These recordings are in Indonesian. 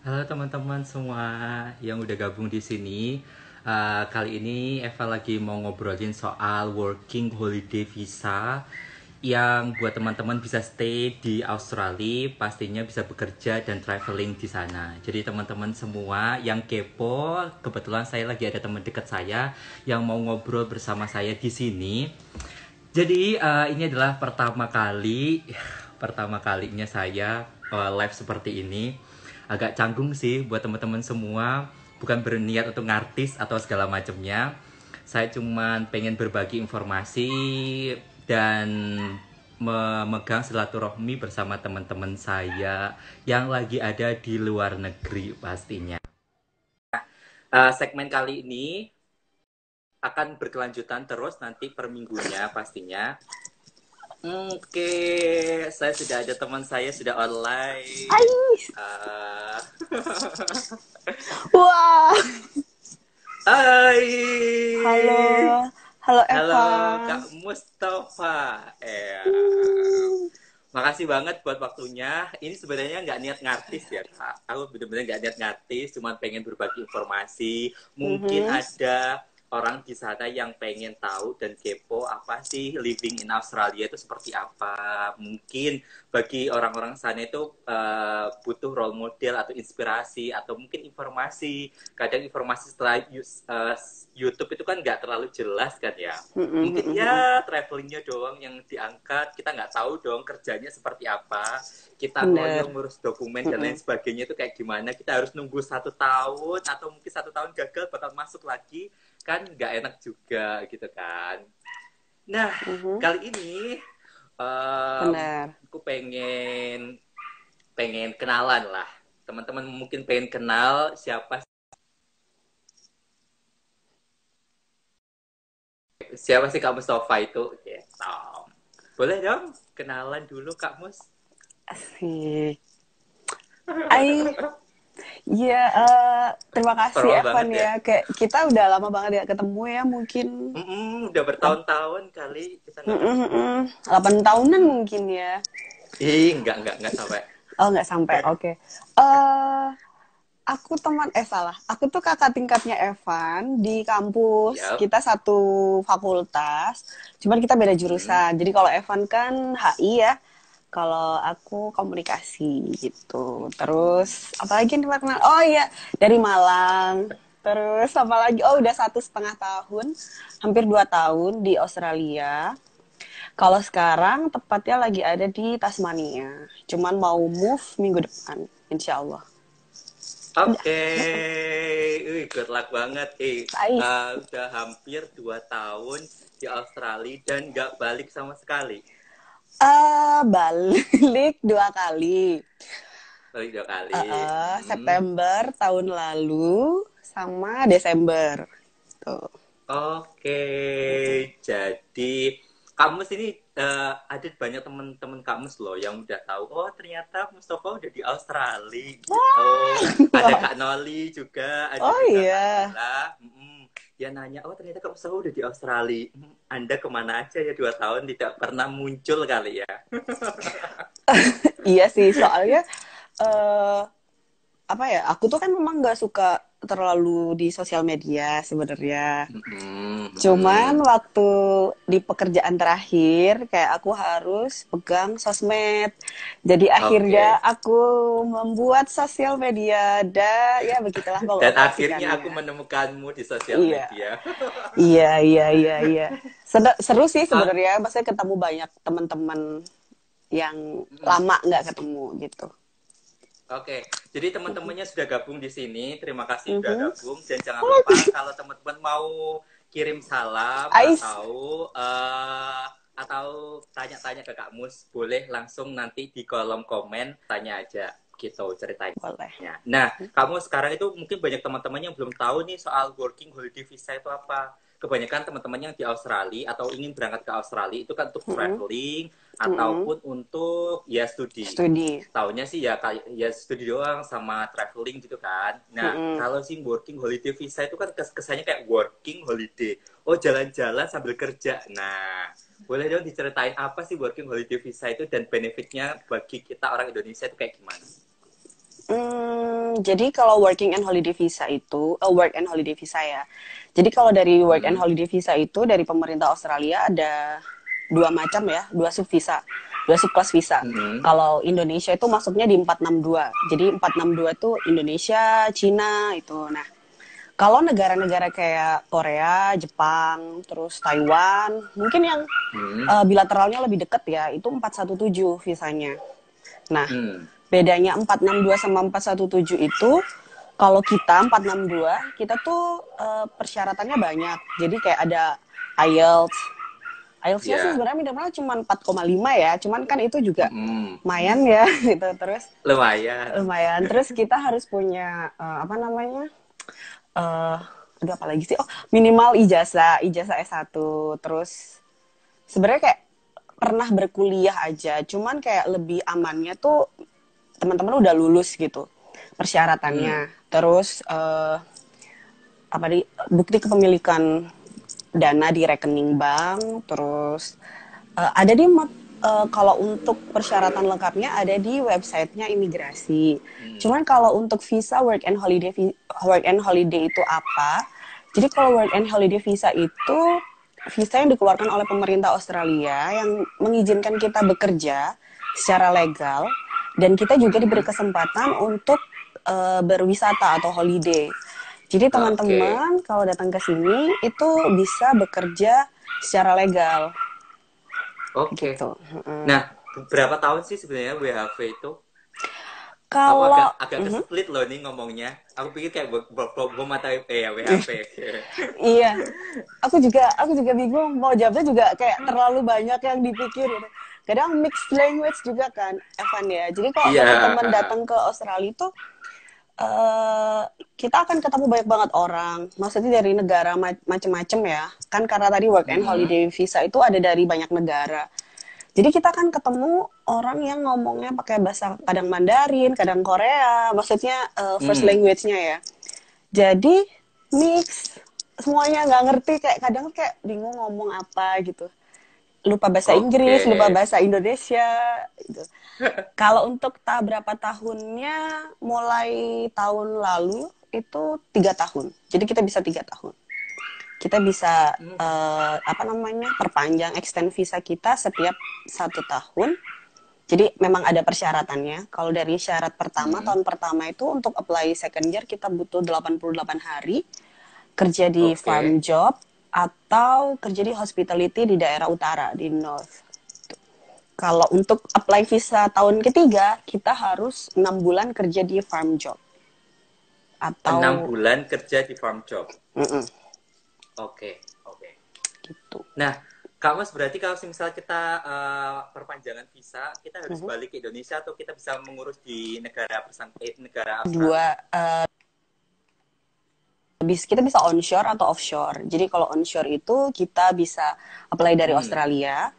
Halo teman-teman semua yang udah gabung di sini. Kali ini Eva lagi mau ngobrolin soal working holiday visa yang buat teman-teman bisa stay di Australia, pastinya bisa bekerja dan traveling di sana. Jadi teman-teman semua yang kepo, kebetulan saya lagi ada teman dekat saya yang mau ngobrol bersama saya di sini. Jadi ini adalah pertama kalinya saya live seperti ini. Agak canggung sih buat teman-teman semua. Bukan berniat untuk ngartis atau segala macamnya. Saya cuman pengen berbagi informasi dan memegang silaturahmi bersama teman-teman saya yang lagi ada di luar negeri pastinya. Segmen kali ini akan berkelanjutan terus nanti per minggunya pastinya. Oke, saya sudah ada teman saya sudah online. Hai. Uh, Wah. Hai. Halo. Halo Halo Eva. Kak Mustafa. Makasih banget buat waktunya. Ini sebenarnya nggak niat ngartis ya Kak. Aku bener-bener nggak niat ngartis, cuma pengen berbagi informasi. Mungkin ada orang di sana yang pengen tahu dan kepo apa sih living in Australia itu seperti apa. Mungkin bagi orang-orang sana itu butuh role model atau inspirasi atau mungkin informasi. Kadang informasi setelah YouTube itu kan nggak terlalu jelas kan ya. Mungkin ya travelingnya doang yang diangkat. Kita nggak tahu dong kerjanya seperti apa. Kita ngoyo ngurus dokumen dan lain sebagainya itu kayak gimana. Kita harus nunggu 1 tahun atau mungkin 1 tahun gagal bakal masuk lagi. Kan nggak enak juga gitu kan. Nah, kali ini aku pengen kenalan lah. Teman-teman mungkin pengen kenal siapa sih Kak Mustafa itu? Gitu. Boleh dong kenalan dulu Kak Mus. Asik. Iya, terima kasih Formal Evan banget ya. ya. Kayak kita udah lama banget gak ketemu ya, mungkin Udah bertahun-tahun kali kita nggak ketemu. 8 tahunan mungkin ya. Nggak sampai. Oh, nggak sampai. Oke. Aku salah. Aku tuh kakak tingkatnya Evan di kampus. Yap. Kita satu fakultas, cuman kita beda jurusan. Jadi kalau Evan kan HI ya, kalau aku komunikasi gitu. Terus apalagi yang kenal? Oh iya, dari Malang. Terus apalagi? Oh, udah 1,5 tahun, hampir 2 tahun di Australia. Kalau sekarang tepatnya lagi ada di Tasmania. Cuman mau move minggu depan, insya Allah. Oke, good luck banget. Nice. Udah hampir 2 tahun di Australia dan nggak balik sama sekali. Balik 2 kali. Balik 2 kali. September tahun lalu sama Desember. Tuh. Oke, jadi Kamus ini ada banyak teman-teman Kamus loh yang udah tahu. Oh ternyata Mustafa udah di Australia gitu. Ada Kak Noli juga, ada Oh juga Kak iya. Nila. Dia nanya, oh ternyata Kak Mustafa udah di Australia. Anda kemana aja ya 2 tahun tidak pernah muncul kali ya? Iya sih, soalnya apa ya? Aku tuh kan memang nggak suka terlalu di sosial media sebenarnya. Cuman waktu di pekerjaan terakhir kayak aku harus pegang sosmed. Jadi akhirnya aku membuat sosial media dan ya begitulah Dan akhirnya aku mengoperasikannya. menemukanmu di sosial Iya. media. Iya. Seru sih sebenarnya, maksudnya ketemu banyak teman-teman yang lama nggak ketemu gitu. Oke, jadi teman-temannya sudah gabung di sini. Terima kasih sudah gabung dan jangan lupa kalau teman-teman mau kirim salam atau tanya-tanya ke Kak Mus, boleh langsung nanti di kolom komen tanya aja gitu ceritanya. Boleh. Nah, kamu sekarang itu mungkin banyak teman-teman yang belum tahu nih soal working holiday visa itu apa. Kebanyakan teman-teman yang di Australia atau ingin berangkat ke Australia itu kan untuk traveling ataupun untuk ya studi. Taunya sih ya studi doang sama traveling gitu kan. Nah, kalau sih working holiday visa itu kan kesannya kayak working holiday. Oh, jalan-jalan sambil kerja. Nah, boleh dong diceritain apa sih working holiday visa itu dan benefitnya bagi kita orang Indonesia itu kayak gimana? Jadi kalau working and holiday visa itu, work and holiday visa ya. Jadi kalau dari work and Hmm. holiday visa itu dari pemerintah Australia ada dua macam ya, dua sub visa, dua sub kelas visa. Hmm. Kalau Indonesia itu masuknya di 462. Jadi 462 itu Indonesia, Cina itu. Nah, kalau negara-negara kayak Korea, Jepang, terus Taiwan, mungkin yang Hmm. bilateralnya lebih dekat ya, itu 417 visanya. Nah, Hmm. bedanya 462 sama 417 itu kalau kita 462 kita tuh persyaratannya banyak. Jadi kayak ada IELTS. IELTS-nya sih Ya. sebenarnya minimal cuma 4,5 ya. Cuman kan itu juga Hmm. lumayan ya gitu. Terus Lumayan. lumayan. Terus kita harus punya apa namanya? eh aduh apa lagi sih? Oh, minimal ijazah, ijazah S1. Terus sebenarnya kayak pernah berkuliah aja, cuman kayak lebih amannya tuh teman-teman udah lulus gitu Hmm. persyaratannya. Terus apa di bukti kepemilikan dana di rekening bank. Terus ada di kalau untuk persyaratan lengkapnya ada di websitenya imigrasi. Hmm. Cuman kalau untuk visa work and holiday itu apa? Jadi kalau work and holiday visa itu visa yang dikeluarkan oleh pemerintah Australia yang mengizinkan kita bekerja secara legal dan kita juga diberi Hmm. kesempatan untuk berwisata atau holiday. Jadi Oke. teman-teman kalau datang ke sini itu bisa bekerja secara legal Oke. gitu. Nah, berapa tahun sih sebenarnya WHV itu? Aku agak Kalau agak kesulit loh nih ngomongnya. Aku pikir kayak work from home atau ya WHV. iya, aku juga bingung mau jawabnya juga kayak terlalu banyak yang dipikir gitu. Kadang mixed language juga kan, Evan ya. Jadi kalau Iya. teman-teman datang ke Australia itu eh kita akan ketemu banyak banget orang. Maksudnya dari negara macem-macem ya. Kan karena tadi work and Hmm. holiday visa itu ada dari banyak negara. Jadi kita kan ketemu orang yang ngomongnya pakai bahasa kadang Mandarin, kadang Korea, maksudnya first Hmm. language-nya ya. Jadi mix semuanya nggak ngerti kayak kadang kayak bingung ngomong apa gitu. Lupa bahasa Oke. Inggris, lupa bahasa Indonesia gitu. Kalau untuk berapa tahunnya, mulai tahun lalu itu 3 tahun. Jadi kita bisa 3 tahun. Kita bisa Hmm. apa namanya perpanjang extend visa kita setiap 1 tahun. Jadi memang ada persyaratannya. Kalau dari syarat pertama, Hmm. tahun pertama itu untuk apply second year kita butuh 88 hari kerja di Oke. farm job atau kerja di hospitality di daerah utara di North. Kalau untuk apply visa tahun ketiga, kita harus 6 bulan kerja di farm job 6 atau bulan kerja di farm job. mm-mm, Oke. Oke. gitu. Nah, Kak Mas, berarti kalau misalnya kita perpanjangan visa, kita harus Mhm. balik ke Indonesia atau kita bisa mengurus di negara Dua Australia? kita bisa onshore atau offshore. Jadi kalau onshore itu kita bisa apply dari Hmm. Australia.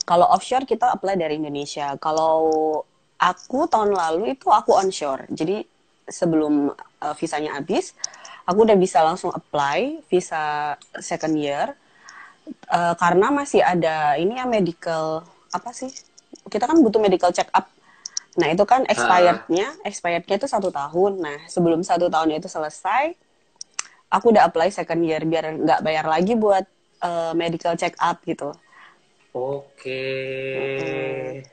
Kalau offshore kita apply dari Indonesia. Kalau aku tahun lalu itu aku onshore. Jadi sebelum visanya habis, aku udah bisa langsung apply visa second year. Karena masih ada ini ya medical apa sih? Kita kan butuh medical check up. Nah itu kan Ah, expirednya itu 1 tahun. Nah sebelum 1 tahun itu selesai, aku udah apply second year biar nggak bayar lagi buat medical check up gitu. oke. Mm-mm.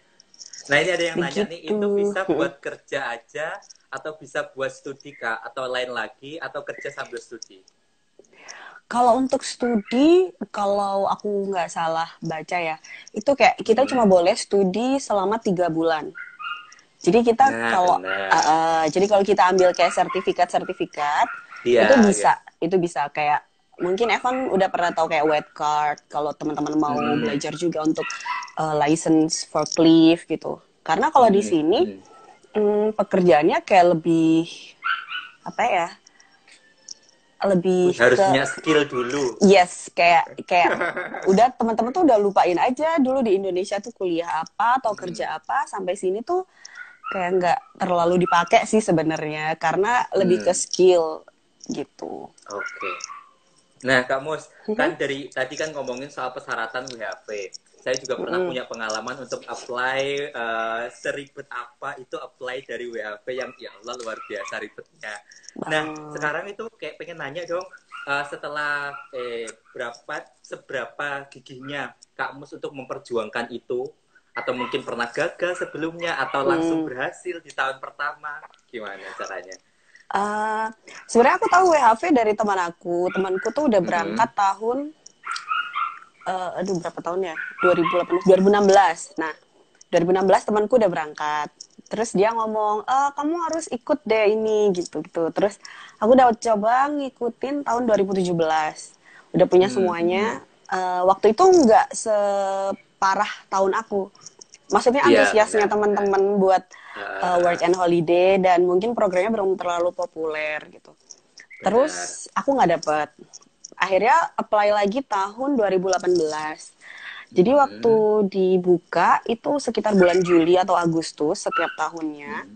Nah, ini ada yang nanya nih, Begitu. itu bisa Mm-mm. buat kerja aja atau bisa buat studi, Kak? Atau lain lagi, atau kerja sambil studi? Kalau untuk studi, kalau aku nggak salah baca ya, itu kayak kita Hmm. cuma boleh studi selama 3 bulan. Jadi kita Nah, kalau benar. jadi kalau kita ambil kayak sertifikat Iya, iya. itu bisa kayak mungkin Evan udah pernah tahu kayak wet card kalau teman-teman mau Hmm. belajar juga untuk license forklift gitu. Karena kalau di Hmm. sini Hmm. pekerjaannya kayak lebih apa ya? Lebih Harus ke punya skill dulu. yes, kayak udah teman-teman tuh udah lupain aja dulu di Indonesia tuh kuliah apa atau Hmm. kerja apa sampai sini tuh kayak nggak terlalu dipakai sih sebenarnya karena lebih ke Hmm. skill gitu. Oke. Nah, Kak Mus, kan dari tadi kan ngomongin soal persyaratan WHV. Saya juga pernah punya pengalaman untuk apply seribet apa itu apply dari WHV yang ya Allah luar biasa ribetnya. Nah, sekarang itu kayak pengen nanya dong, setelah seberapa gigihnya Kak Mus untuk memperjuangkan itu, atau mungkin pernah gagal sebelumnya atau langsung berhasil di tahun pertama, gimana caranya? Sebenarnya aku tahu WHV dari temanku tuh udah berangkat tahun berapa tahun ya? 2018, 2016. Nah, 2016 temanku udah berangkat. Terus dia ngomong, kamu harus ikut deh ini, gitu-gitu. Terus aku udah coba ngikutin tahun 2017. Udah punya semuanya. Waktu itu nggak separah tahun aku. Maksudnya antusiasnya teman-teman buat work and holiday, dan mungkin programnya belum terlalu populer gitu. Terus aku nggak dapet. Akhirnya apply lagi tahun 2018. Jadi waktu dibuka itu sekitar bulan Juli atau Agustus setiap tahunnya.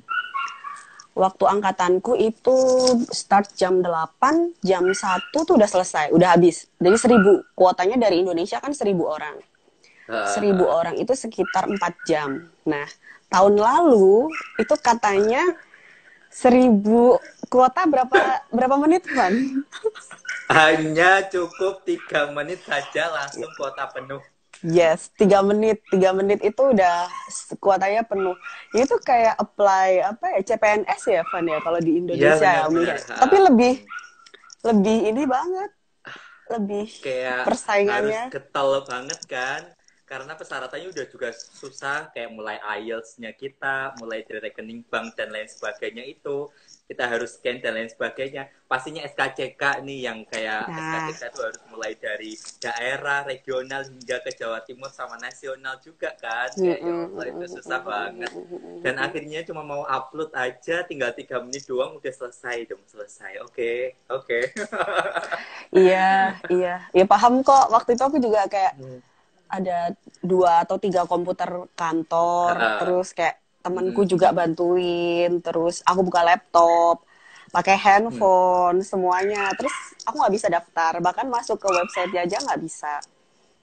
Waktu angkatanku itu start jam 8, jam 1 tuh udah selesai, udah habis. Jadi 1.000, kuotanya dari Indonesia kan 1.000 orang. 1.000 orang itu sekitar 4 jam. Nah, tahun lalu itu katanya 1.000 kuota berapa menit, Van? Hanya cukup 3 menit saja langsung kuota penuh. Yes, 3 menit. 3 menit itu udah kuotanya penuh. Itu kayak apply CPNS ya, Van ya, kalau di Indonesia ya, mungkin. Tapi lebih ini banget. Lebih kayak persaingannya. Harus getol banget kan. Karena persyaratannya udah juga susah, kayak mulai IELTS-nya kita, mulai dari rekening bank dan lain sebagainya itu. Kita harus scan dan lain sebagainya. Pastinya SKCK nih yang kayak SKCK itu harus mulai dari daerah, regional hingga ke Jawa Timur sama nasional juga kan. Kayak ya Allah itu susah banget. Dan akhirnya cuma mau upload aja, tinggal 3 menit doang udah selesai dong, selesai. Oke. Iya. Ya paham kok. Waktu itu aku juga kayak ada 2 atau 3 komputer kantor, terus kayak temanku juga bantuin, terus aku buka laptop, pakai handphone, semuanya. Terus aku nggak bisa daftar, bahkan masuk ke website aja nggak bisa.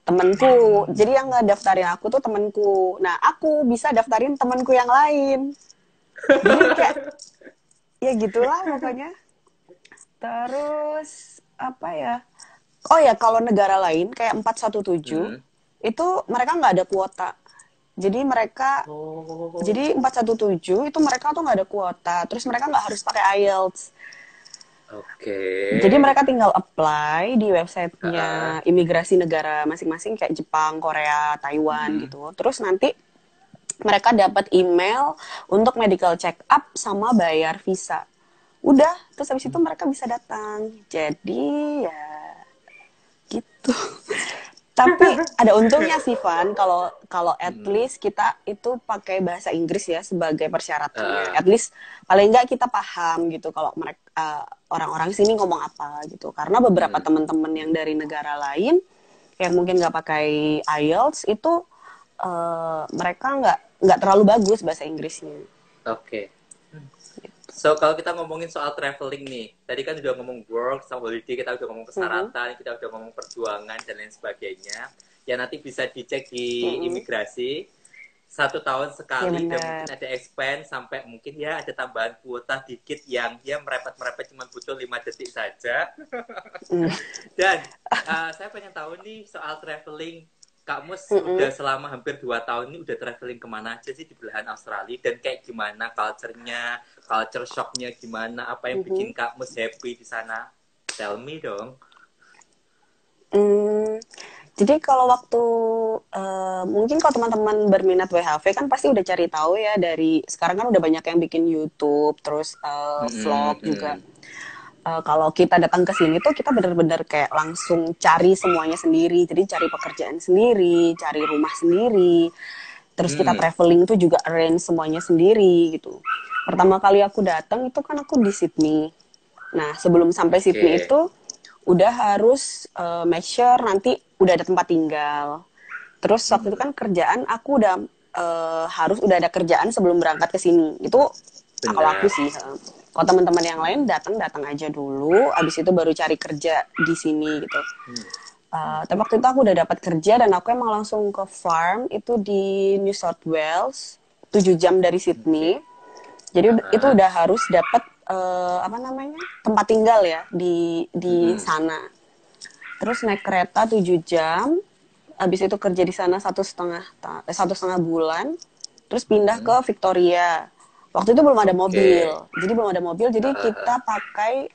Temanku, jadi yang nggak daftarin aku tuh temanku. Nah, aku bisa daftarin temanku yang lain. Jadi kayak, ya gitulah pokoknya. Terus, apa ya? Oh ya, kalau negara lain kayak 417, itu mereka nggak ada kuota. Jadi jadi 417 itu mereka tuh nggak ada kuota. Terus mereka nggak harus pakai IELTS. Jadi mereka tinggal apply di websitenya imigrasi negara masing-masing kayak Jepang, Korea, Taiwan gitu. Terus nanti mereka dapat email untuk medical check up sama bayar visa. Udah, terus habis itu mereka bisa datang. Jadi ya gitu. Tapi ada untungnya sih, Van, kalau at least kita itu pakai bahasa Inggris ya sebagai persyaratannya. At least paling enggak kita paham gitu kalau mereka orang-orang sini ngomong apa gitu. Karena beberapa teman-teman yang dari negara lain yang mungkin nggak pakai IELTS itu mereka nggak terlalu bagus bahasa Inggrisnya. So, kalau kita ngomongin soal traveling nih, tadi kan udah ngomong work, sama holiday, kita udah ngomong persyaratan, kita udah ngomong perjuangan, dan lain sebagainya. Ya nanti bisa dicek di imigrasi, 1 tahun sekali, dan mungkin ada expand, sampai mungkin ya ada tambahan kuota dikit yang dia merepet-merepet cuma butuh 5 detik saja. Dan saya pengen tahu nih soal traveling. Kak Mus udah selama hampir 2 tahun ini udah traveling kemana aja sih di belahan Australia, dan kayak gimana culture-nya, culture shock-nya gimana, apa yang bikin Kak Mus happy di sana? Tell me dong. Jadi kalau waktu mungkin kalau teman-teman berminat WHV kan pasti udah cari tahu ya, dari sekarang kan udah banyak yang bikin YouTube, terus vlog juga. Kalau kita datang ke sini tuh kita bener-bener kayak langsung cari semuanya sendiri. Jadi cari pekerjaan sendiri, cari rumah sendiri. Terus kita traveling tuh juga arrange semuanya sendiri gitu. Pertama kali aku datang itu kan aku di Sydney. Nah, sebelum sampai Sydney itu udah harus make sure nanti udah ada tempat tinggal. Terus waktu itu kan kerjaan aku udah harus udah ada kerjaan sebelum berangkat ke sini. Itu kalau aku sih. Kalau teman-teman yang lain datang aja dulu, abis itu baru cari kerja di sini gitu. Tapi waktu itu aku udah dapat kerja dan aku emang langsung ke farm itu di New South Wales, 7 jam dari Sydney. Jadi itu Ah, udah harus dapat apa namanya, tempat tinggal ya di mm-mm. sana. Terus naik kereta 7 jam, habis itu kerja di sana 1,5 bulan, terus pindah ke Mm-mm. Victoria. Waktu itu belum ada mobil, Oke. jadi Ah, kita pakai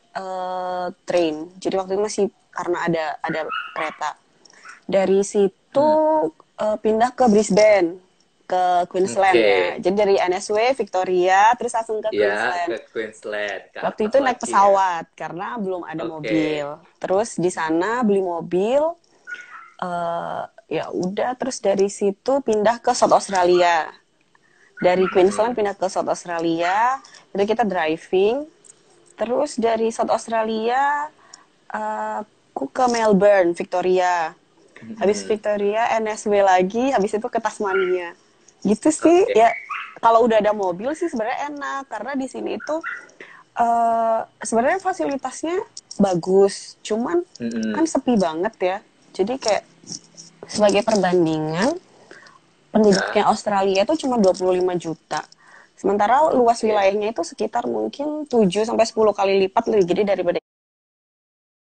train. Jadi waktu itu masih karena ada kereta. Dari situ mm. pindah ke Brisbane, ke Queensland Oke. ya. Jadi dari NSW Victoria terus langsung ke Ya, ke Queensland. Queensland, ke Waktu atas itu naik lagi ya. pesawat karena belum ada Oke. mobil. Terus di sana beli mobil, ya udah. Terus dari situ pindah ke South Australia. Dari Queensland Mm-mm. pindah ke South Australia. Jadi kita driving. Terus dari South Australia aku ke Melbourne, Victoria. Habis Mm-mm. Victoria, NSW lagi, habis itu ke Tasmania. Gitu sih, Oke. ya kalau udah ada mobil sih sebenarnya enak. Karena di sini itu sebenarnya fasilitasnya bagus. Cuman kan Mm-mm. sepi banget ya. Jadi kayak sebagai perbandingan, penduduknya Ya, Australia itu cuma 25 juta. Sementara luas oke. wilayahnya itu sekitar mungkin 7 sampai 10 kali lipat lebih gede daripada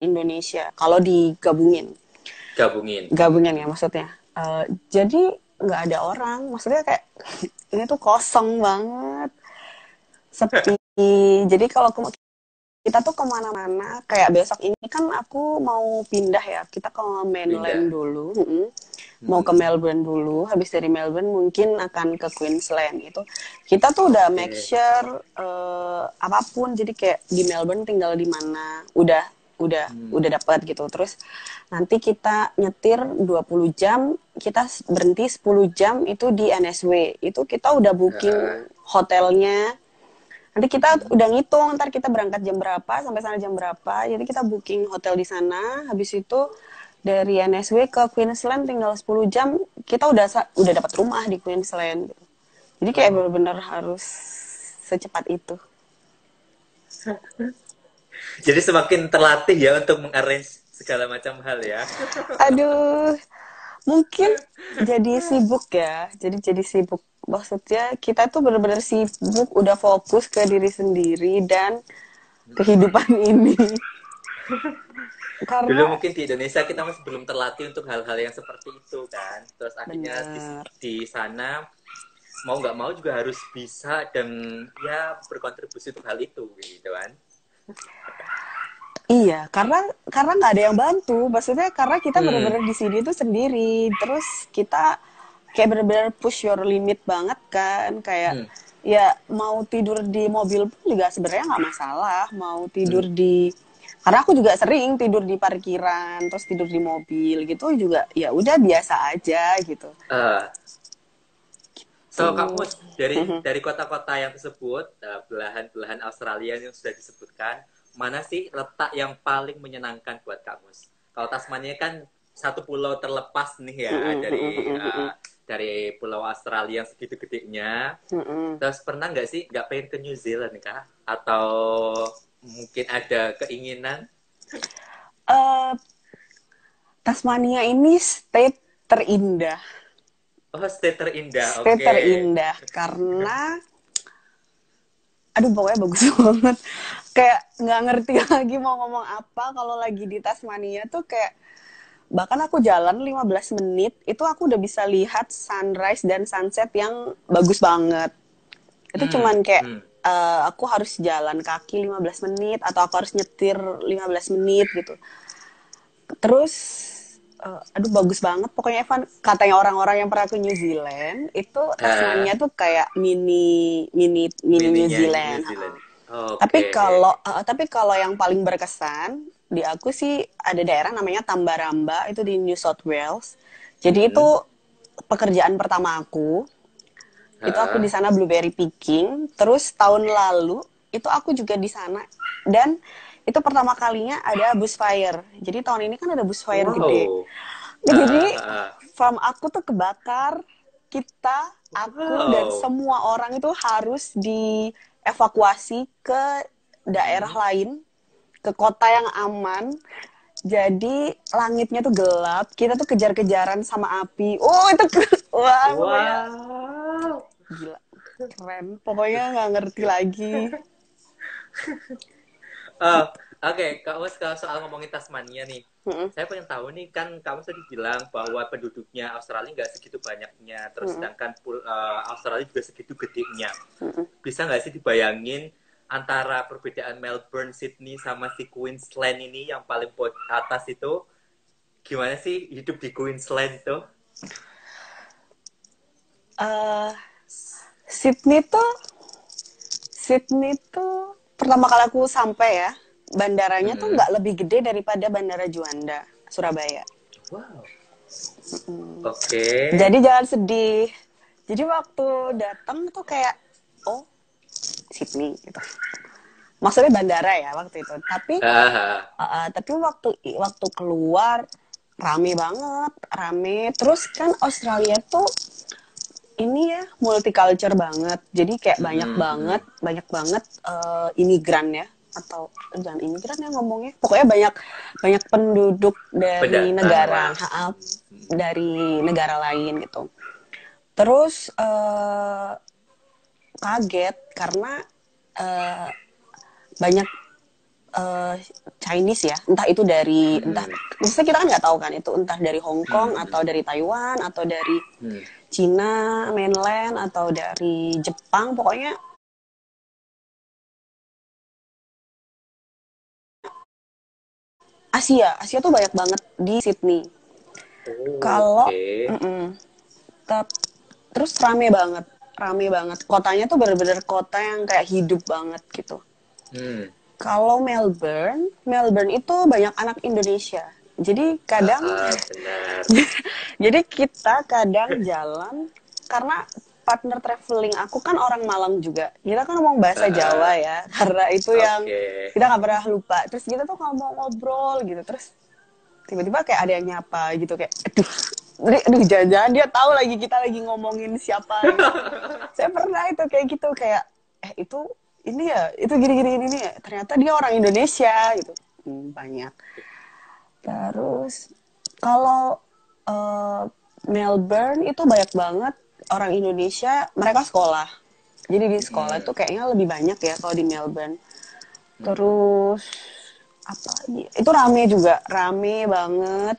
Indonesia kalau digabungin. Gabungin. Gabungan ya maksudnya. Jadi nggak ada orang, maksudnya kayak ini tuh kosong banget, sepi. Jadi kalau kita tuh kemana-mana, kayak besok ini kan aku mau pindah ya, kita ke mainland Pindah. dulu, mau ke Mm-mm. Melbourne dulu, habis dari Melbourne mungkin akan ke Queensland itu. Kita tuh udah make Oke. sure apapun, jadi kayak di Melbourne tinggal di mana, Hmm. udah dapat gitu. Terus nanti kita nyetir 20 jam, kita berhenti 10 jam itu di NSW. Itu kita udah booking Ah, hotelnya. Nanti kita mm-mm. udah ngitung ntar kita berangkat jam berapa sampai sana jam berapa. Jadi kita booking hotel di sana. Habis itu dari NSW ke Queensland tinggal 10 jam, kita udah dapat rumah di Queensland. Jadi kayak Oh. benar-benar harus secepat itu. Jadi semakin terlatih ya untuk mengarrange segala macam hal ya. Aduh, mungkin jadi sibuk ya. Jadi sibuk. Maksudnya kita tuh benar-benar sibuk, udah fokus ke diri sendiri dan Mm-mm. kehidupan ini. Dulu Karena mungkin di Indonesia kita masih belum terlatih untuk hal-hal yang seperti itu kan. Terus akhirnya bener. di sana mau nggak mau juga harus bisa dan ya berkontribusi untuk hal itu gitu kan. Iya, karena nggak ada yang bantu. Maksudnya karena kita Hmm. benar-benar di sini tuh sendiri. Terus kita kayak benar-benar push your limit banget kan. Kayak Hmm. ya mau tidur di mobil pun juga sebenarnya nggak masalah. Mau Hmm. tidur di karena aku juga sering tidur di parkiran, terus tidur di mobil gitu juga ya udah biasa aja gitu. Eh, so kamu Tuh. dari kota-kota yang tersebut, belahan-belahan Australia yang sudah disebutkan, mana sih letak yang paling menyenangkan buat kamu? Kalau Tasmania kan satu pulau terlepas nih ya dari pulau Australia yang segitu gedenya. Terus pernah nggak sih nggak pengen ke New Zealand kah? Atau mungkin ada keinginan? Eh, Tasmania ini state terindah. Oh, state terindah, State oke. terindah karena aduh pokoknya bagus banget. Kayak nggak ngerti lagi mau ngomong apa kalau lagi di Tasmania tuh kayak bahkan aku jalan 15 menit itu aku udah bisa lihat sunrise dan sunset yang bagus banget. Itu Hmm, cuman kayak hmm. aku harus jalan kaki 15 menit atau aku harus nyetir 15 menit gitu. Terus aduh bagus banget pokoknya Evan, katanya orang-orang yang pernah ke New Zealand itu Tasmania Ah, tuh kayak mini mini mini New mininya New Zealand. Zealand. Oke. Tapi kalau yang paling berkesan di aku sih ada daerah namanya Tambaramba itu di New South Wales. Jadi itu Hmm. pekerjaan pertama aku. Itu aku di Ah, sana blueberry picking. Terus tahun lalu itu aku juga di sana dan itu pertama kalinya ada bushfire. Jadi tahun ini kan ada bushfire gede. wow. Jadi Ah. farm aku tuh kebakar. Aku dan Wow. semua orang itu harus dievakuasi ke daerah Hmm. lain, ke kota yang aman. Jadi langitnya tuh gelap, kita tuh kejar-kejaran sama api. Oh itu wah pokoknya Wow. gila, keren. Pokoknya nggak ngerti lagi. Oh, oke. Kamu sekarang soal ngomongin Tasmania nih. Mm-mm. Saya pengen tahu nih, kan kamu tadi bilang bahwa penduduknya Australia nggak segitu banyaknya, terus Mm-mm. sedangkan Australia juga segitu gedenya. Mm-mm. Bisa nggak sih dibayangin antara perbedaan Melbourne, Sydney, sama si Queensland ini yang paling atas itu, gimana sih hidup di Queensland itu? Eh, Sydney tuh pertama kali aku sampai ya, bandaranya tuh Hmm. nggak lebih gede daripada Bandara Juanda, Surabaya. Wow. Mm. Oke. Jadi jangan sedih. Jadi waktu datang tuh kayak, oh Sydney gitu. Maksudnya bandara ya waktu itu. Ah, Tapi waktu keluar rame banget, rame. Terus kan Australia tuh ini ya multicultural banget. Jadi kayak banyak banget imigran ya, atau jangan imigran ya ngomongnya. Pokoknya banyak banyak penduduk dari pendatang lah. dari negara lain gitu. Terus kaget karena eh, banyak eh, Chinese ya, entah itu dari entah Hmm. maksudnya kita kan nggak tahu kan itu entah dari Hong Kong Hmm. atau dari Taiwan atau dari Hmm. Cina mainland atau dari Jepang, pokoknya Asia tuh banyak banget di Sydney. Oh, Kalau oke. terus rame banget kotanya tuh bener-bener kota yang kayak hidup banget gitu. Hmm. Kalau Melbourne itu banyak anak Indonesia. Jadi kadang Benar. jadi kita kadang jalan karena partner traveling aku kan orang Malang juga. Kita kan ngomong bahasa Jawa ya, karena itu yang Oke. kita nggak pernah lupa. Terus kita tuh ngomong ngobrol gitu, terus tiba-tiba kayak ada yang nyapa gitu kayak, aduh jangan-jangan dia tahu lagi kita lagi ngomongin siapa gitu. Saya pernah itu kayak gitu kayak, itu ini ya, itu gini-gini ini ya. Ternyata dia orang Indonesia gitu. Banyak. Terus kalau eh, Melbourne itu banyak banget orang Indonesia, mereka sekolah. Jadi di sekolah Hmm. itu kayaknya lebih banyak ya kalau di Melbourne. Hmm. Terus apa lagi? Itu rame juga, rame banget.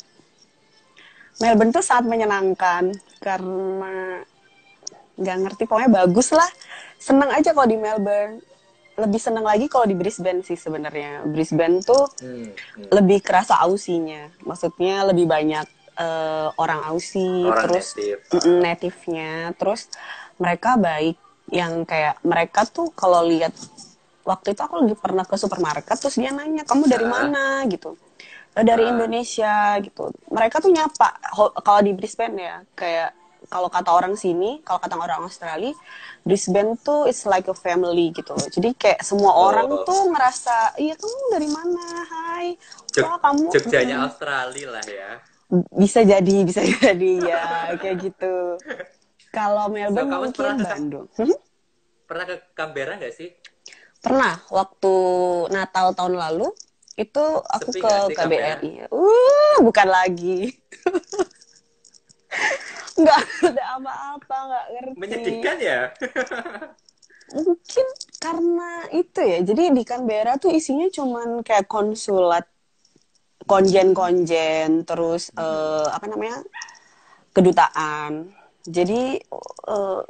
Melbourne tuh sangat menyenangkan karena nggak ngerti, pokoknya bagus lah. Seneng aja kalau di Melbourne. Lebih seneng lagi kalau di Brisbane sih sebenarnya. Brisbane tuh Hmm. Hmm. lebih kerasa Aussienya. Maksudnya lebih banyak orang Aussie, Orang terus native. native-nya, terus mereka baik. Yang kayak mereka tuh kalau lihat, waktu itu aku lagi pernah ke supermarket terus dia nanya kamu dari Ah, mana gitu. Dari ah. Indonesia gitu. Mereka tuh nyapa kalau di Brisbane ya, kayak kalau kata orang sini, kalau kata orang Australia, Brisbane tuh it's like a family gitu loh. Jadi kayak semua orang Oh, tuh ngerasa, iya kamu dari mana, hai, Jog wah kamu Jogjanya Australia lah ya. bisa jadi ya kayak gitu. Kalau So, Melbourne kamu pernah mungkin Bandung. ke Canberra nggak sih? Pernah waktu Natal tahun lalu itu aku Sepi ke nggak sih Canberra? KBRI. Bukan lagi. Nggak ada apa-apa, nggak ngerti. Menyedihkan ya? Mungkin karena itu ya. Jadi di Canberra tuh isinya cuman kayak konsulat, konjen-konjen, terus apa namanya, kedutaan. Jadi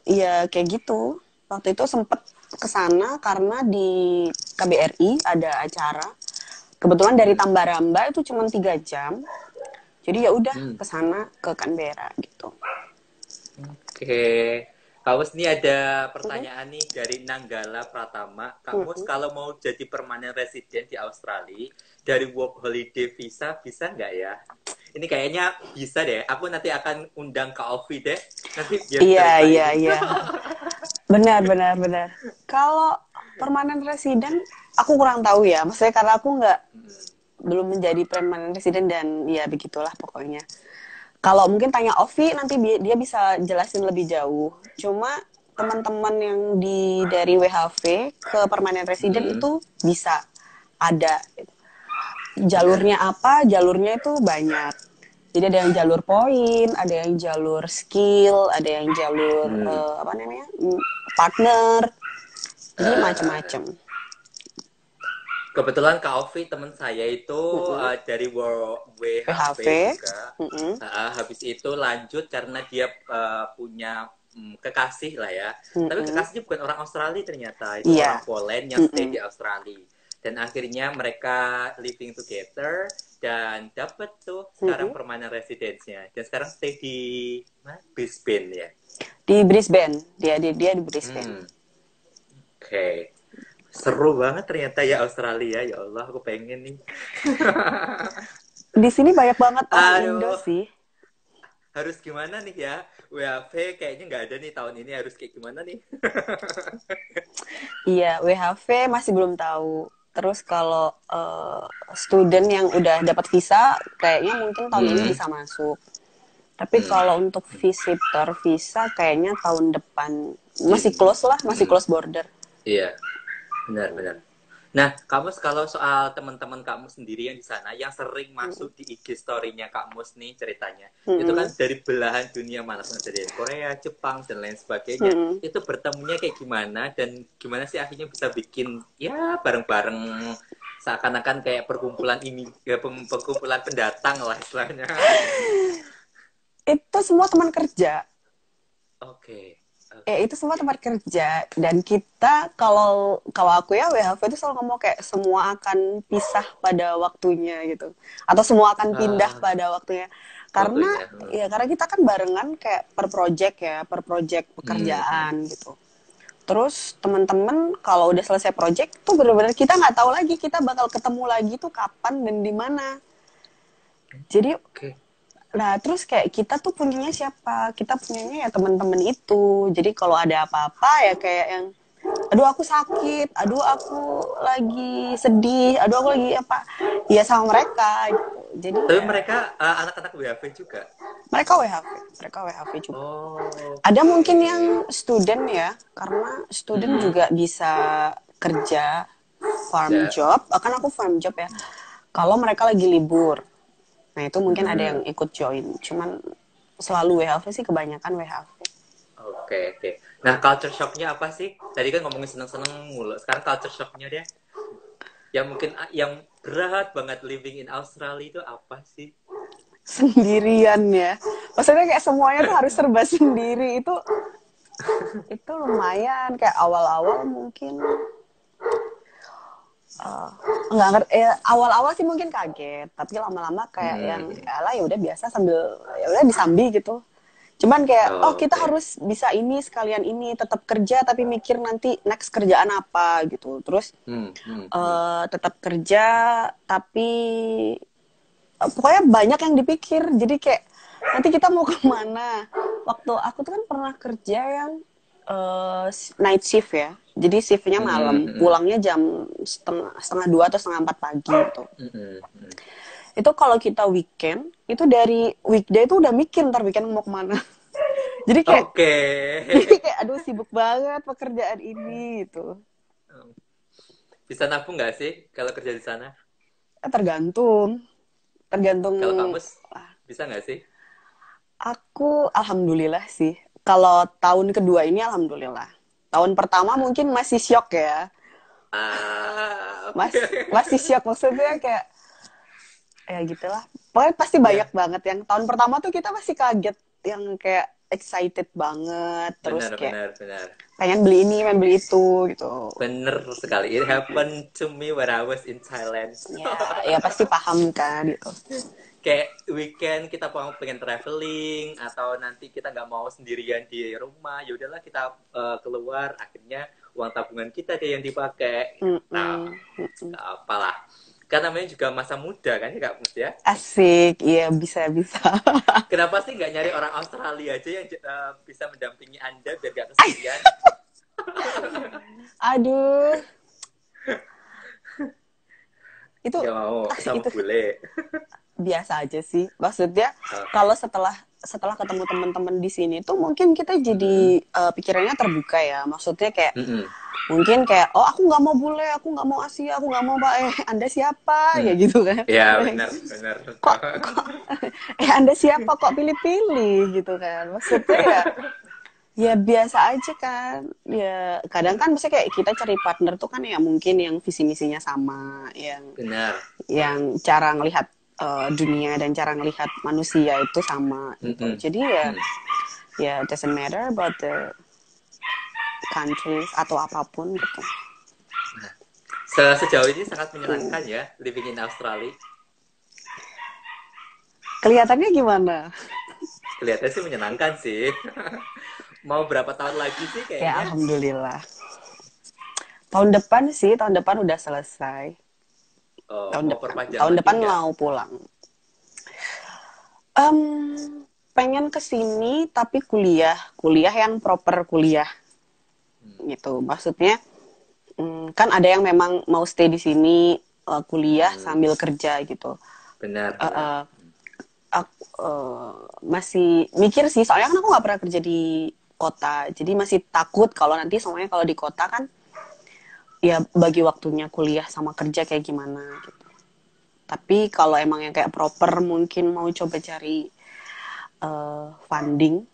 ya kayak gitu. Waktu itu sempet kesana karena di KBRI ada acara. Kebetulan dari Tambaramba itu cuma 3 jam. Jadi ya udah Hmm. kesana ke Canberra gitu. Oke. Kamu ini ada pertanyaan nih dari Nanggala Pratama. Kamu kalau mau jadi permanent resident di Australia dari work holiday visa bisa nggak ya? Ini kayaknya bisa deh. Aku nanti akan undang Kak Ovi deh. Nanti biar Iya, iya, ceritain. iya. Benar, benar, benar. Kalau permanent resident, aku kurang tahu ya. Maksudnya karena aku nggak belum menjadi permanent resident dan ya begitulah pokoknya. Kalau mungkin tanya Ovi nanti dia bisa jelasin lebih jauh. Cuma teman-teman yang dari WHV ke permanent resident Hmm. itu bisa ada. jalurnya apa, jalurnya itu banyak. Jadi ada yang jalur poin, ada yang jalur skill, ada yang jalur apa namanya, partner. Jadi macam-macam. Kebetulan Kak Ovi teman saya itu dari WHV PHV. juga. Habis itu lanjut karena dia punya kekasih lah ya. Tapi kekasihnya bukan orang Australia ternyata, itu orang Poland yang stay di Australia. Dan akhirnya mereka living together dan dapat tuh sekarang permanent residence-nya. Dan sekarang stay di Brisbane ya. Di Brisbane, dia di Brisbane. Oke. Seru banget ternyata ya Australia, ya Allah aku pengen nih. Di sini banyak banget orang Indo sih. Harus gimana nih ya? WHV kayaknya nggak ada nih tahun ini, harus kayak gimana nih? Iya, WHV masih belum tahu. Terus kalau student yang udah dapat visa, kayaknya mungkin tahun ini bisa masuk. Tapi kalau untuk visitor visa, kayaknya tahun depan masih close lah, masih close border. Iya, benar. Nah, kamu kalau soal teman-teman kamu sendiri yang di sana, yang sering masuk di IG story-nya Kak Mus nih ceritanya, itu kan dari belahan dunia mana, dari Korea, Jepang, dan lain sebagainya. Itu bertemunya kayak gimana, dan gimana sih akhirnya bisa bikin, ya bareng-bareng, seakan-akan kayak perkumpulan ini, ya perkumpulan pendatang lah istilahnya. Itu semua teman kerja. Oke. Itu semua tempat kerja, dan kita kalau aku ya WHV itu selalu ngomong kayak semua akan pisah pada waktunya gitu, atau semua akan pindah pada waktunya, karena karena kita kan barengan kayak per project pekerjaan gitu. Terus teman-teman kalau udah selesai project tuh benar-benar kita nggak tahu lagi kita bakal ketemu lagi tuh kapan dan di mana. Jadi nah, terus kayak kita tuh punyanya siapa? Kita punyanya ya teman-teman itu. Jadi kalau ada apa-apa ya kayak yang, aduh aku sakit, aduh aku lagi sedih, aduh aku lagi apa? Ya sama mereka gitu. Jadi tapi mereka anak-anak WHV juga? Mereka WHV juga. Ada mungkin yang student ya, karena student juga bisa kerja farm job. Kan aku farm job ya. Kalau mereka lagi libur. Nah, itu mungkin ada yang ikut join. Cuman selalu WHV sih, kebanyakan WHV. Oke. Nah, culture shock-nya apa sih? Tadi kan ngomongin seneng-seneng mulu. Sekarang culture shock-nya deh. Yang mungkin yang berat banget living in Australia itu apa sih? Sendirian ya. Maksudnya kayak semuanya tuh harus serba sendiri. Itu lumayan. Kayak awal-awal mungkin nggak ngerti, awal-awal sih mungkin kaget, tapi lama-lama kayak yang alah ya udah biasa, sambil ya udah disambi gitu. Cuman kayak kita harus bisa ini sekalian ini, tetap kerja tapi mikir nanti next kerjaan apa gitu. Terus tetap kerja tapi pokoknya banyak yang dipikir. Jadi kayak nanti kita mau kemana. Waktu aku tuh kan pernah kerja yang night shift ya. Jadi shiftnya malam, pulangnya jam setengah 2 atau setengah 4 pagi gitu. Itu kalau kita weekend, itu dari weekday itu udah mikir ntar weekend mau kemana. Jadi kayak, jadi kayak aduh sibuk banget pekerjaan ini gitu. Bisa nabung nggak sih kalau kerja di sana? Tergantung. Kalau kamu bisa nggak sih? Aku alhamdulillah sih. Kalau tahun kedua ini alhamdulillah. Tahun pertama mungkin masih syok ya. Masih syok, maksudnya kayak ya gitulah. Pokoknya pasti banyak banget yang tahun pertama tuh kita masih kaget, yang kayak excited banget, terus benar. pengen beli ini, pengen beli itu gitu. Bener sekali. It happened to me when I was in Thailand. Ya pasti paham kan gitu. Kayak weekend kita pengen traveling, atau nanti kita nggak mau sendirian di rumah, ya udahlah kita keluar, akhirnya uang tabungan kita deh yang dipakai. Nah, nggak apalah, kan namanya juga masa muda kan ya Kak Mus ya. Asik, iya bisa. Kenapa sih nggak nyari orang Australia aja yang bisa mendampingi Anda biar nggak kesendirian? Aduh. Itu ya mau sama itu bule. Biasa aja sih, maksudnya kalau setelah setelah ketemu teman-teman di sini tuh mungkin kita jadi pikirannya terbuka ya. Maksudnya kayak Mm-mm. mungkin kayak oh aku nggak mau bule, aku nggak mau Asia, aku nggak mau Mbak, Anda siapa Mm. ya gitu kan. Ya, benar, benar. Kok Anda siapa kok pilih-pilih gitu kan. Maksudnya ya ya biasa aja kan. Ya kadang kan misalnya kayak kita cari partner tuh kan ya mungkin yang visi misinya sama, Benar. yang cara ngelihat dunia dan cara ngelihat manusia itu sama gitu. Mm-mm. Jadi ya Mm. ya doesn't matter about the countries atau apapun gitu. Sejauh ini sangat menyenangkan ya living in Australia. Kelihatannya gimana? Kelihatannya sih menyenangkan sih. Mau berapa tahun lagi sih Ya kayaknya? alhamdulillah. Tahun depan udah selesai. Oh, Tahun mau depan, perpanjang tahun lagi depan nggak? mau pulang. Pengen kesini tapi kuliah yang proper kuliah Hmm, gitu. Maksudnya kan ada yang memang mau stay di sini kuliah hmm, sambil kerja gitu. benar, Eh, benar. eh, aku masih mikir sih, soalnya kan aku nggak pernah kerja di kota, jadi masih takut kalau nanti semuanya kalau di kota kan ya bagi waktunya kuliah sama kerja kayak gimana gitu. Tapi kalau emang yang kayak proper mungkin mau coba cari funding,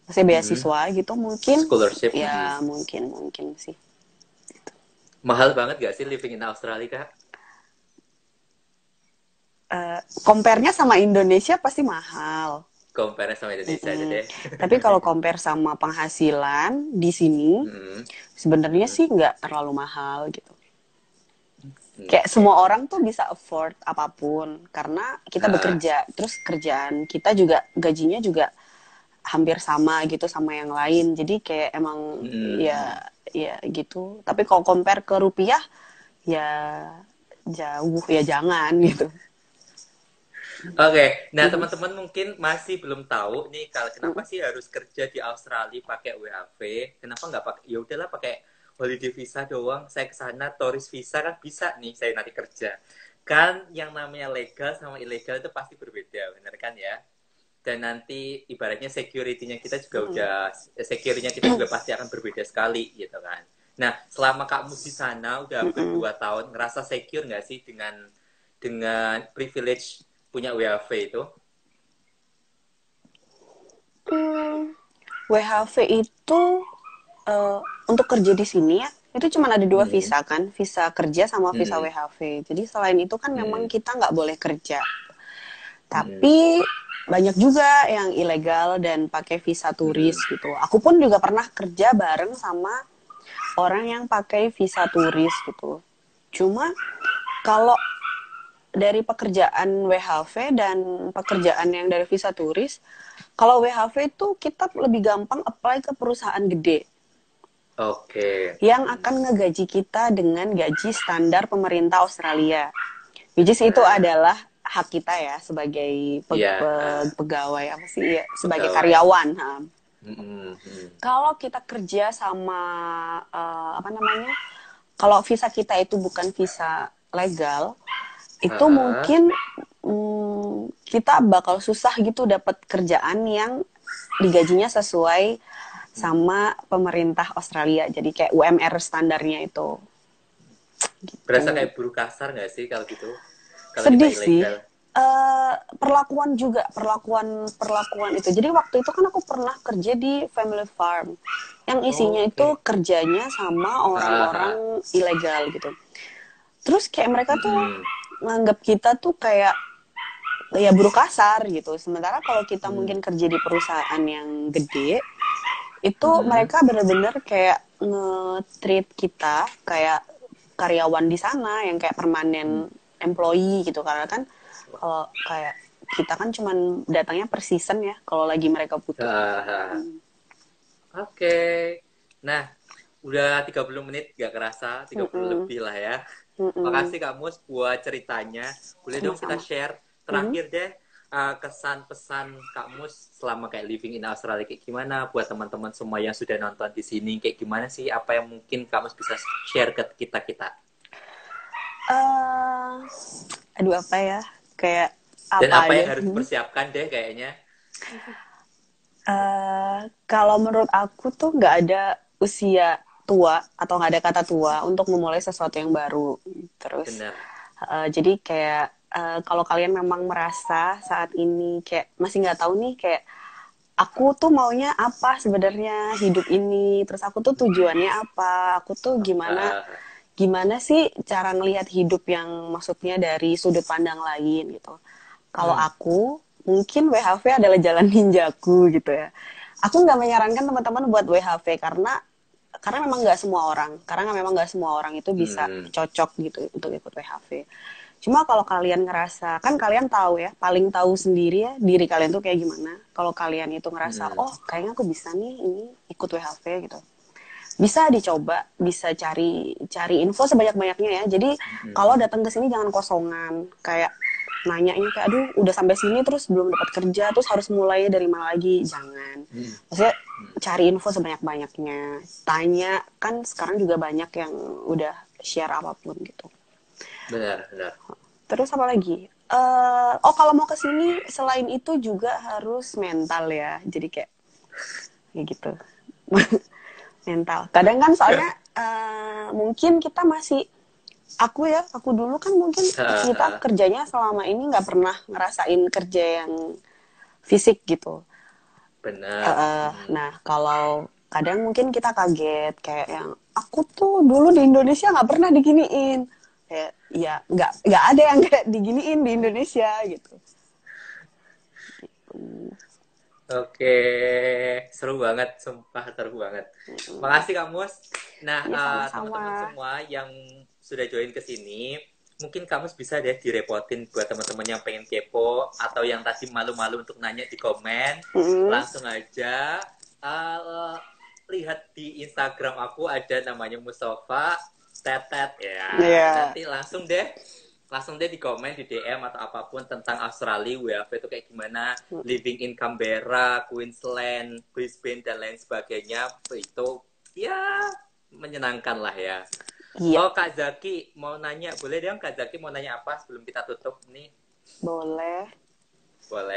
maksudnya Hmm, beasiswa gitu mungkin scholarship. Hmm. ya mungkin sih. Mahal banget gak sih living in Australia, Kak? Compare-nya sama Indonesia pasti mahal. Compare sama Indonesia aja Mm-mm. deh. Tapi kalau compare sama penghasilan di sini, Hmm, sebenarnya hmm, sih nggak terlalu mahal gitu. Kayak oke. semua orang tuh bisa afford apapun karena kita Ah, bekerja, terus kerjaan kita juga gajinya juga hampir sama gitu sama yang lain. Jadi kayak emang hmm. ya gitu. Tapi kalau compare ke rupiah ya jauh ya jangan gitu. Oke, nah Mhm. teman-teman mungkin masih belum tahu nih kalau kenapa Mhm. sih harus kerja di Australia pakai WHV? Kenapa nggak pakai? Ya udahlah pakai holiday visa doang. Saya ke sana tourist visa kan bisa nih saya nanti kerja. Kan yang namanya legal sama ilegal itu pasti berbeda, benar kan ya? Dan nanti ibaratnya security-nya kita juga Mhm. udah security-nya kita juga pasti akan berbeda sekali gitu kan. Nah, selama kamu di sana udah hampir Mhm. 2 tahun, ngerasa secure nggak sih dengan privilege punya WHV itu? WHV itu eh, untuk kerja di sini ya itu cuma ada dua Hmm. visa kan, visa kerja sama visa Hmm. WHV. Jadi selain itu kan memang Hmm. kita nggak boleh kerja. Hmm. Tapi banyak juga yang ilegal dan pakai visa turis Hmm. gitu. Aku pun juga pernah kerja bareng sama orang yang pakai visa turis gitu. Cuma kalau dari pekerjaan WHV dan pekerjaan yang dari visa turis, kalau WHV itu kita lebih gampang apply ke perusahaan gede Oke. yang Hmm. akan ngegaji kita dengan gaji standar pemerintah Australia. Which is itu Nah, adalah hak kita ya sebagai iya, pegawai apa sih ya, sebagai pegawai. karyawan. Hmm. Hmm. Kalau kita kerja sama apa namanya? Kalau visa kita itu bukan visa legal, itu Ah, mungkin kita bakal susah gitu dapat kerjaan yang digajinya sesuai sama pemerintah Australia. Jadi kayak UMR standarnya itu berasa gitu. kayak buruh kasar nggak sih kalau gitu? Kalau kita Sedih sih. ilegal. Perlakuan juga perlakuan itu. Jadi waktu itu kan aku pernah kerja di family farm yang isinya itu Oke. kerjanya sama Ah. orang-orang ilegal gitu. Terus kayak mereka tuh Hmm. nganggap kita tuh kayak ya buruh kasar gitu. Sementara kalau kita Hmm. mungkin kerja di perusahaan yang gede, itu Hmm. mereka bener-bener kayak nge-treat kita kayak karyawan di sana yang kayak Hmm. permanen employee gitu. Karena kan kalau kayak kita kan cuman datangnya per season ya kalau lagi mereka butuh. Ah. Oke. Nah, udah 30 menit gak kerasa, 30 Mm-mm, lebih lah ya. mm-mm. Makasih Kak Mus buat ceritanya. Boleh dong kita Sama-sama. share Mhm. terakhir deh kesan pesan Kak Mus selama kayak living in Australia kayak gimana buat teman-teman semua yang sudah nonton di sini kayak gimana sih apa yang mungkin Kak Mus bisa share ke kita-kita. eh Aduh apa ya? Kayak Dan apa apa aja? yang harus dipersiapkan deh kayaknya. Kalau menurut aku tuh nggak ada usia tua atau nggak ada kata tua untuk memulai sesuatu yang baru. Terus Benar. jadi kayak kalau kalian memang merasa saat ini kayak masih nggak tahu nih kayak aku tuh maunya apa sebenarnya hidup ini, terus aku tuh tujuannya apa, aku tuh gimana Apa? gimana sih cara ngelihat hidup yang maksudnya dari sudut pandang lain gitu. Kalau Hmm. aku mungkin WHV adalah jalan ninjaku gitu ya. Aku nggak menyarankan teman-teman buat WHV karena memang nggak semua orang, karena memang nggak semua orang itu bisa Hmm. cocok gitu untuk ikut WHV. Cuma kalau kalian ngerasa, kan kalian tahu ya, paling tahu sendiri ya diri kalian tuh kayak gimana. Kalau kalian itu ngerasa, Hmm. oh kayaknya aku bisa nih ini ikut WHV gitu. Bisa dicoba, bisa cari cari info sebanyak-banyaknya ya. Jadi kalau Hmm. datang ke sini jangan kosongan, kayak nanyanya kayak aduh udah sampai sini terus belum dapat kerja terus harus mulai dari mana lagi, jangan. Hmm. Maksudnya cari info sebanyak-banyaknya, tanya, kan sekarang juga banyak yang udah share apapun gitu. Benar, benar. Terus apa lagi? Oh kalau mau ke sini selain itu juga harus mental ya. Jadi kayak gitu. Mental. Kadang kan soalnya mungkin kita masih aku dulu kan mungkin kita Ah, kerjanya selama ini nggak pernah ngerasain kerja yang fisik gitu. benar. Hmm. Nah kalau kadang mungkin kita kaget kayak yang aku tuh dulu di Indonesia nggak pernah diginiin. Kayak ya nggak ada yang kayak diginiin di Indonesia gitu. Oke, seru banget, sumpah seru banget. Makasih Kak Mus. Nah, Ya teman-teman sama-sama. semua yang sudah join ke sini, mungkin kamu bisa deh direpotin buat teman-teman yang pengen kepo atau yang tadi malu-malu untuk nanya di komen, Mm-mm. langsung aja uh, lihat di Instagram aku ada namanya Mustafa Tetet ya. Ya. Nanti langsung deh di komen di DM atau apapun tentang Australia, WFH itu kayak gimana, living in Canberra, Queensland, Brisbane dan lain sebagainya, itu ya menyenangkan lah ya. Iya, Oh Kak Zaki mau nanya, boleh dong Kak Zaki mau nanya apa sebelum kita tutup nih? boleh.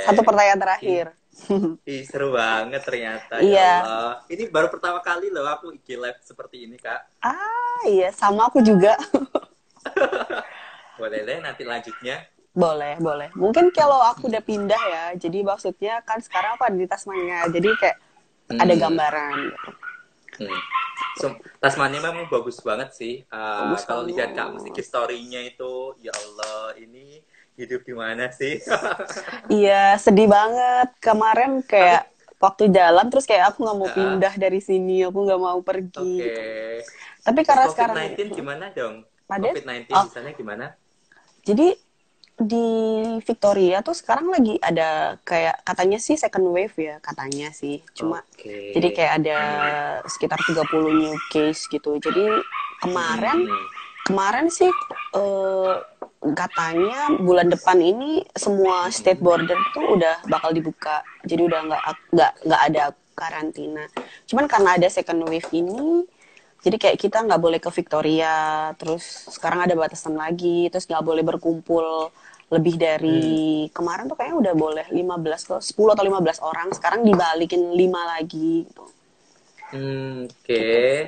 Satu Boleh. pertanyaan Ini terakhir. seru banget ternyata, ya Iya. Allah. Ini baru pertama kali loh aku IG live seperti ini Kak. Iya, sama aku juga. Boleh deh nanti lanjutnya. Boleh, boleh. Mungkin kalau aku udah pindah ya, jadi maksudnya kan sekarang aku ada di Tasmania, jadi kayak ada Hmm. gambaran gitu. Hmm. Tasmania memang bagus banget sih. Bagus Kalau lihat Kak banget. Musik story-nya itu, ya Allah, ini hidup di mana sih? Iya, sedih banget. Kemarin Tapi, kayak waktu jalan terus kayak aku nggak mau uh, pindah dari sini, aku nggak mau pergi oke. gitu. Tapi Terus karena sekarang COVID-19 gimana dong? pada, COVID-19 oh, di sana gimana? jadi di Victoria tuh sekarang lagi ada kayak katanya sih second wave ya, katanya sih. Cuma Oke. jadi kayak ada Hmm. sekitar 30 new case gitu. Jadi Hmm, kemarin hmm. kemarin sih eh, katanya bulan depan ini semua state Hmm. border tuh udah bakal dibuka. Jadi udah nggak ada karantina. Cuman karena ada second wave ini jadi kayak kita nggak boleh ke Victoria, terus sekarang ada batasan lagi, terus nggak boleh berkumpul lebih dari Hmm. kemarin tuh kayaknya udah boleh 15 ke 10 atau 15 orang, sekarang dibalikin 5 lagi gitu. Hmm, Gitu oke. sih.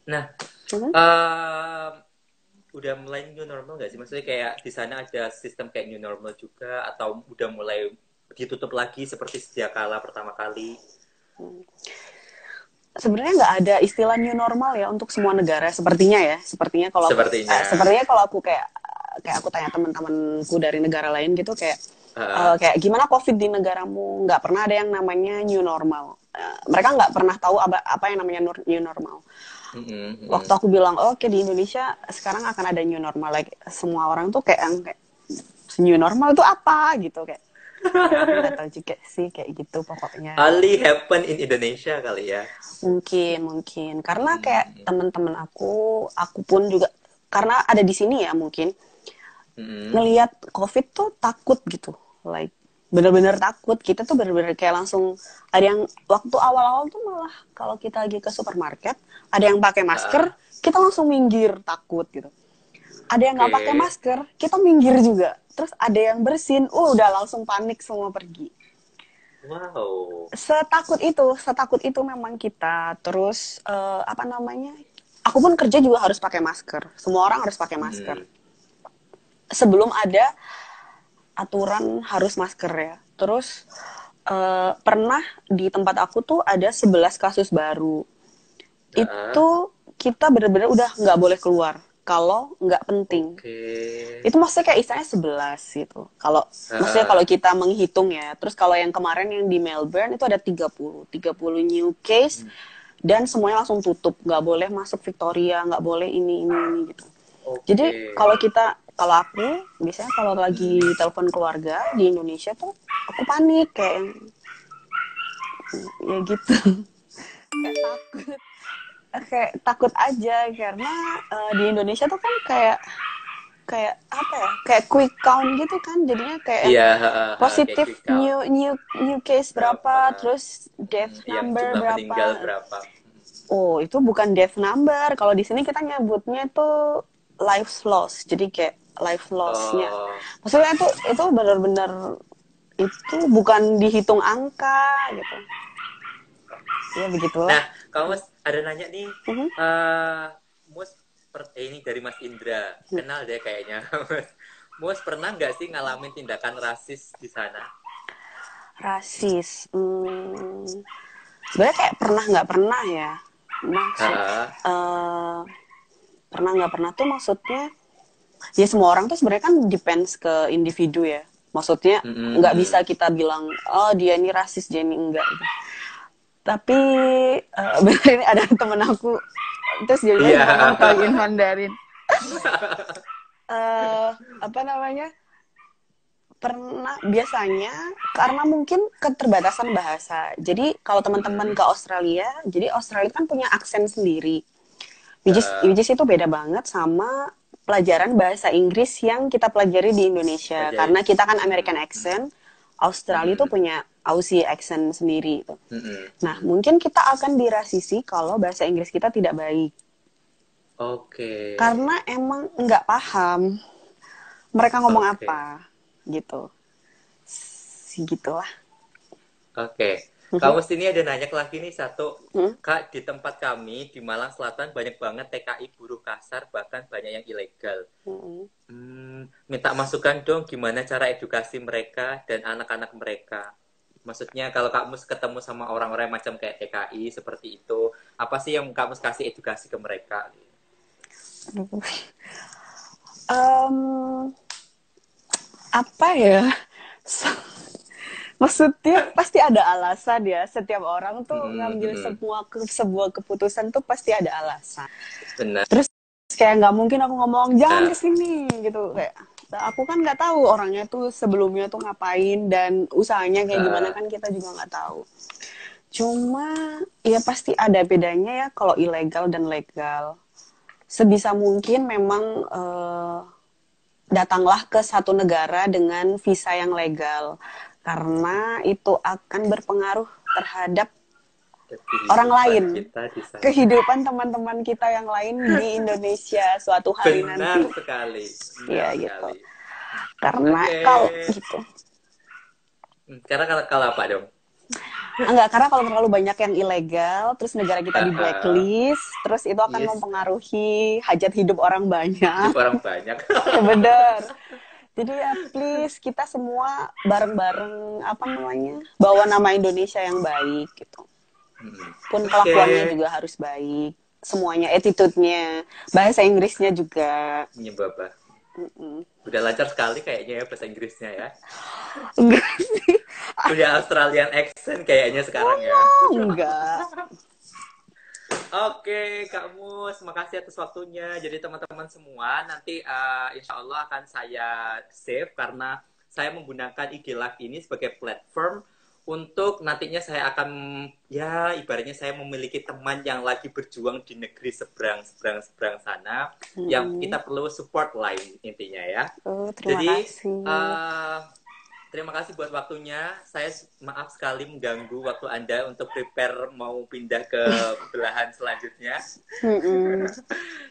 Nah, Mhm. em, udah mulai new normal nggak sih? Maksudnya kayak di sana ada sistem kayak new normal juga atau udah mulai ditutup lagi seperti sedia kala pertama kali? Sebenarnya nggak ada istilah new normal ya untuk semua negara sepertinya ya. Sepertinya. Sepertinya kalau aku kayak aku tanya teman-temanku dari negara lain gitu Uh, kayak gimana COVID di negaramu, nggak pernah ada yang namanya new normal. Mereka nggak pernah tahu apa yang namanya new normal. Waktu aku bilang oh, oke di Indonesia sekarang akan ada new normal, like semua orang tuh kayak new normal itu apa gitu kayak ya aku nggak tahu juga sih kayak gitu pokoknya. only happen in Indonesia kali ya. Mungkin karena kayak Hmm. teman-teman aku pun juga karena ada di sini ya mungkin Hmm. ngelihat COVID tuh takut gitu, like bener-bener takut. Kita tuh bener-bener kayak langsung ada yang waktu awal-awal tuh malah kalau kita lagi ke supermarket ada yang pakai masker kita langsung minggir takut gitu. Ada yang nggak pakai Oke. masker kita minggir juga. Terus ada yang bersin, udah langsung panik semua pergi. Wow. Setakut itu memang kita. Terus apa namanya? Aku pun kerja juga harus pakai masker. Semua orang harus pakai masker. Hmm. Sebelum ada aturan harus masker ya. Terus pernah di tempat aku tuh ada 11 kasus baru. Heeh. Itu kita bener-bener udah nggak boleh keluar kalau nggak penting. Oke. Itu maksudnya kayak istilahnya 11 gitu. Kalau maksudnya Heeh. kalau kita menghitung ya. Terus kalau yang kemarin yang di Melbourne itu ada 30 new case Hmm. dan semuanya langsung tutup. Nggak boleh masuk Victoria, nggak boleh ini gitu. Jadi Oke. kalau aku biasanya kalau lagi Hmm. telepon keluarga di Indonesia tuh aku panik kayak ya gitu. Kayak takut aja karena di Indonesia tuh kan kayak kayak apa ya, kayak quick count gitu kan, jadinya kayak yang Iya, heeh, heeh, kayak positif quick count new case berapa, berapa, terus death yang number jumlah meninggal berapa. berapa. Oh, itu bukan death number, kalau di sini kita nyebutnya itu life loss, jadi kayak life lossnya, Oh, maksudnya itu benar-benar itu bukan dihitung angka gitu ya, begitulah. nah, kamu ada nanya nih, Mhm. eh Mus, ini dari Mas Indra, kenal deh kayaknya. Mus pernah nggak sih ngalamin tindakan rasis di sana? Rasis, sebenarnya kayak pernah nggak pernah ya, maksud Heeh. eh, pernah nggak pernah tuh maksudnya ya semua orang tuh sebenarnya kan depends ke individu ya, maksudnya Mm-mm, nggak bisa mm-mm. kita bilang oh dia ini rasis dia ini enggak gitu. Tapi bener ini ada temen aku terus dia Iya. ngomong in Mandarin, apa namanya, pernah biasanya karena mungkin keterbatasan bahasa. Jadi kalau teman-teman Mm-mm. ke Australia, jadi Australia kan punya aksen sendiri. Heeh. Which is itu beda banget sama pelajaran bahasa Inggris yang kita pelajari di Indonesia. Pelajari. Karena kita kan American Mm, mm, accent, Australia itu mm-mm, punya Aussie accent sendiri. Gitu. mm-mm, Nah, mm-mm. mungkin kita akan dirasisi kalau bahasa Inggris kita tidak baik. Oke. Karena emang nggak paham mereka ngomong Oke. apa gitu. Gitulah. Oke. Kamu sini ada nanya lagi nih satu. Hmm? Kak, di tempat kami di Malang Selatan banyak banget TKI buruh kasar, bahkan banyak yang ilegal. Hmm. Minta masukan dong gimana cara edukasi mereka dan anak-anak mereka. Maksudnya kalau kamu ketemu sama orang-orang macam kayak TKI seperti itu, apa sih yang kamu kasih edukasi ke mereka? Um, apa ya? Maksudnya pasti ada alasan ya. Setiap orang tuh ngambil sebuah keputusan tuh pasti ada alasan. Benar. Terus kayak nggak mungkin aku ngomong jangan Nah, kesini gitu. Kayak aku kan nggak tahu orangnya tuh sebelumnya tuh ngapain dan usahanya kayak gimana kan kita juga nggak tahu. Cuma ya pasti ada bedanya ya kalau ilegal dan legal. Sebisa mungkin memang datanglah ke satu negara dengan visa yang legal karena itu akan berpengaruh terhadap orang kehidupan lain, kita di sana. kehidupan teman-teman kita yang lain di Indonesia suatu hari Benar nanti. sekali, benar Ya gitu. sekali. Karena Oke. kalau gitu. Karena kalau apa dong? Enggak, karena kalau terlalu banyak yang ilegal, terus negara kita di Uh, blacklist, terus itu akan yes, mempengaruhi hajat hidup orang banyak. hidup orang banyak. Ya bener. Jadi ya please kita semua bareng-bareng apa namanya bawa nama Indonesia yang baik gitu. Pun Oke, kelakuannya juga harus baik. Semuanya, attitude-nya, bahasa Inggrisnya juga. menyebabah. Udah lancar sekali kayaknya ya bahasa Inggrisnya ya. Enggak sih. Udah Australian accent kayaknya sekarang ya. Oh, enggak. Oke, Kak Mus, makasih atas waktunya. Jadi teman-teman semua, nanti insya Allah akan saya save karena saya menggunakan IG Live ini sebagai platform untuk nantinya saya akan, ya ibaratnya saya memiliki teman yang lagi berjuang di negeri seberang sana, yang kita perlu support lain intinya ya. Oh, terima Jadi kasih. uh, Terima kasih buat waktunya. Saya maaf sekali mengganggu waktu Anda untuk prepare mau pindah ke belahan selanjutnya. Mm-mm.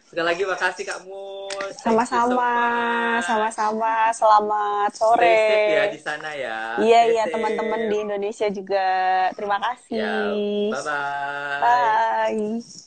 Sekali lagi makasih Kak Mus. Thank you so Sama-sama, much. sama-sama. Selamat Stay sore. safe ya di sana ya. Iya, Stay iya, teman-teman di safe. Indonesia juga. Terima Ya, kasih. bye-bye. Bye.